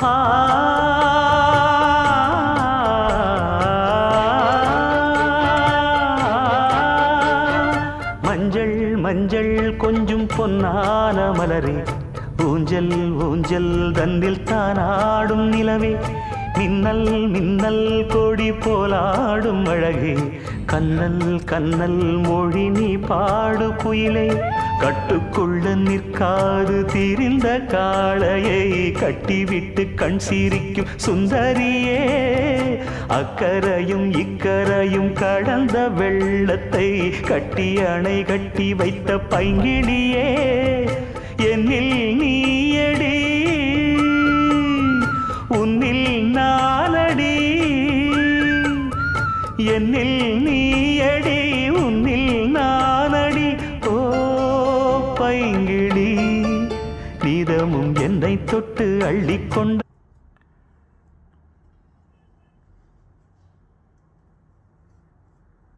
ஆ மஞ்சள் மஞ்சள் கொஞ்சம் பொன்னான மலரே ஊஞ்சல் ஊஞ்சல் தன்னில் தானாடும் நிலவே மின்னல் மின்னல் கொடி போலாடும் அழகே கண்ணல் கண்ணல் மொழி நீ பாடு குயிலே கட்டுக்குள்ள நிற்காது தீரிந்த காளையை கட்டிவிட்டு கண் சிரிக்கும் சுந்தரியே அக்கரையும் இக்கரையும் கடந்த வெள்ளத்தை கட்டி அணை கட்டி வைத்த பைங்கிளியே என்னில் நீயடி உன்னில் நானடி என்னில் நீயடி உன்னில் நானடி ஓ பைங்கிளி நீதமும் என்னை தொட்டு அள்ளிக்கொண்ட